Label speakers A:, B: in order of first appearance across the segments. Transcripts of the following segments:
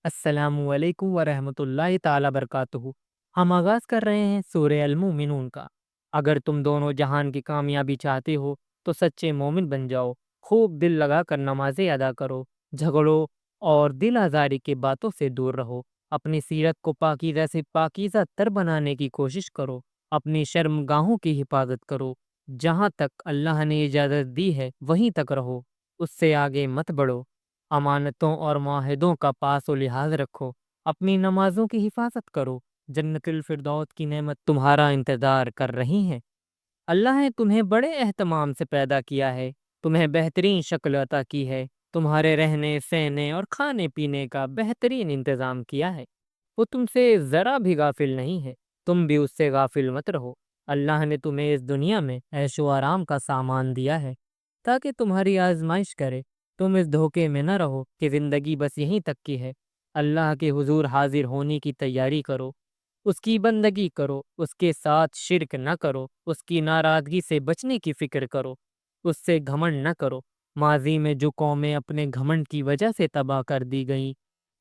A: السلام علیکم ورحمۃ اللہ تعالی برکاتہ۔ ہم آغاز کر رہے ہیں سورہ المومنون کا۔ اگر تم دونوں جہان کی کامیابی چاہتے ہو تو سچے مومن بن جاؤ، خوب دل لگا کر نمازیں ادا کرو، جھگڑوں اور دل آزاری کی باتوں سے دور رہو، اپنی سیرت کو پاکیزہ سے پاکیزہ تر بنانے کی کوشش کرو، اپنی شرم گاہوں کی حفاظت کرو، جہاں تک اللہ نے اجازت دی ہے وہیں تک رہو، اس سے آگے مت بڑھو، امانتوں اور معاہدوں کا پاس و لحاظ رکھو، اپنی نمازوں کی حفاظت کرو، جنت الفردوس کی نعمت تمہارا انتظار کر رہی ہے۔ اللہ نے تمہیں بڑے اہتمام سے پیدا کیا ہے، تمہیں بہترین شکل عطا کی ہے، تمہارے رہنے سہنے اور کھانے پینے کا بہترین انتظام کیا ہے۔ وہ تم سے ذرا بھی غافل نہیں ہے، تم بھی اس سے غافل مت رہو۔ اللہ نے تمہیں اس دنیا میں عیش و آرام کا سامان دیا ہے تاکہ تمہاری آزمائش کرے۔ تم اس دھوکے میں نہ رہو کہ زندگی بس یہیں تک کی ہے۔ اللہ کے حضور حاضر ہونے کی تیاری کرو، اس کی بندگی کرو، اس کے ساتھ شرک نہ کرو، اس کی ناراضگی سے بچنے کی فکر کرو، اس سے گھمنڈ نہ کرو۔ ماضی میں جو قومیں اپنے گھمنڈ کی وجہ سے تباہ کر دی گئیں،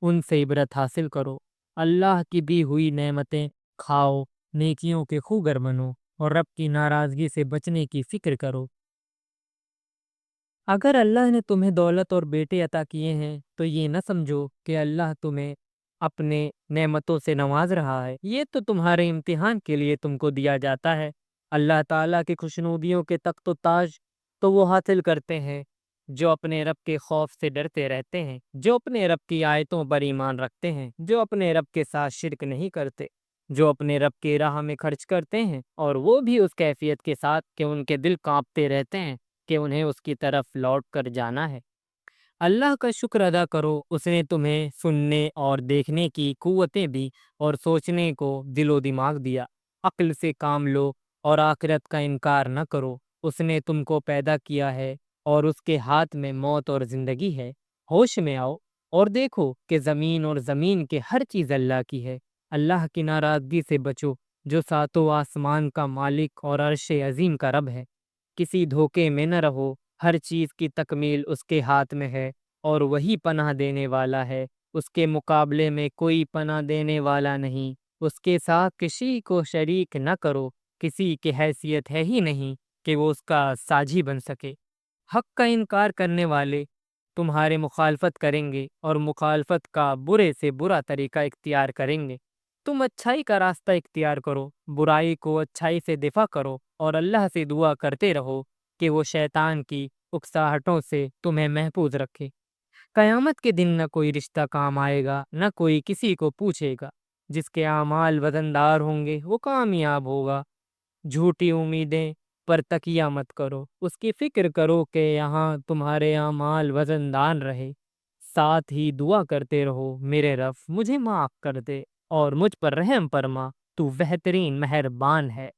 A: ان سے عبرت حاصل کرو۔ اللہ کی دی ہوئی نعمتیں کھاؤ، نیکیوں کے خوگر بنو اور رب کی ناراضگی سے بچنے کی فکر کرو۔ اگر اللہ نے تمہیں دولت اور بیٹے عطا کیے ہیں تو یہ نہ سمجھو کہ اللہ تمہیں اپنے نعمتوں سے نواز رہا ہے، یہ تو تمہارے امتحان کے لیے تم کو دیا جاتا ہے۔ اللہ تعالیٰ کی خوشنودیوں کے تخت و تاج تو وہ حاصل کرتے ہیں جو اپنے رب کے خوف سے ڈرتے رہتے ہیں، جو اپنے رب کی آیتوں پر ایمان رکھتے ہیں، جو اپنے رب کے ساتھ شرک نہیں کرتے، جو اپنے رب کی راہ میں خرچ کرتے ہیں، اور وہ بھی اس کیفیت کے ساتھ کہ ان کے دل کانپتے رہتے ہیں کہ انہیں اس کی طرف لوٹ کر جانا ہے۔ اللہ کا شکر ادا کرو، اس نے تمہیں سننے اور دیکھنے کی قوتیں دی اور سوچنے کو دل و دماغ دیا۔ عقل سے کام لو اور آخرت کا انکار نہ کرو۔ اس نے تم کو پیدا کیا ہے اور اس کے ہاتھ میں موت اور زندگی ہے۔ ہوش میں آؤ اور دیکھو کہ زمین اور زمین کے ہر چیز اللہ کی ہے۔ اللہ کی ناراضگی سے بچو جو ساتوں آسمان کا مالک اور عرش عظیم کا رب ہے۔ کسی دھوکے میں نہ رہو، ہر چیز کی تکمیل اس کے ہاتھ میں ہے اور وہی پناہ دینے والا ہے، اس کے مقابلے میں کوئی پناہ دینے والا نہیں۔ اس کے ساتھ کسی کو شریک نہ کرو، کسی کی حیثیت ہے ہی نہیں کہ وہ اس کا ساجی بن سکے۔ حق کا انکار کرنے والے تمہارے مخالفت کریں گے اور مخالفت کا برے سے برا طریقہ اختیار کریں گے۔ تم اچھائی کا راستہ اختیار کرو، برائی کو اچھائی سے دفاع کرو اور اللہ سے دعا کرتے رہو کہ وہ شیطان کی اکساہٹوں سے تمہیں محفوظ رکھے۔ قیامت کے دن نہ کوئی رشتہ کام آئے گا، نہ کوئی کسی کو پوچھے گا۔ جس کے اعمال وزندار ہوں گے وہ کامیاب ہوگا۔ جھوٹی امیدیں پر تکیہ مت کرو، اس کی فکر کرو کہ یہاں تمہارے اعمال وزندار رہے۔ ساتھ ہی دعا کرتے رہو، میرے رب مجھے معاف کر دے اور مجھ پر رحم فرما، تو بہترین مہربان ہے۔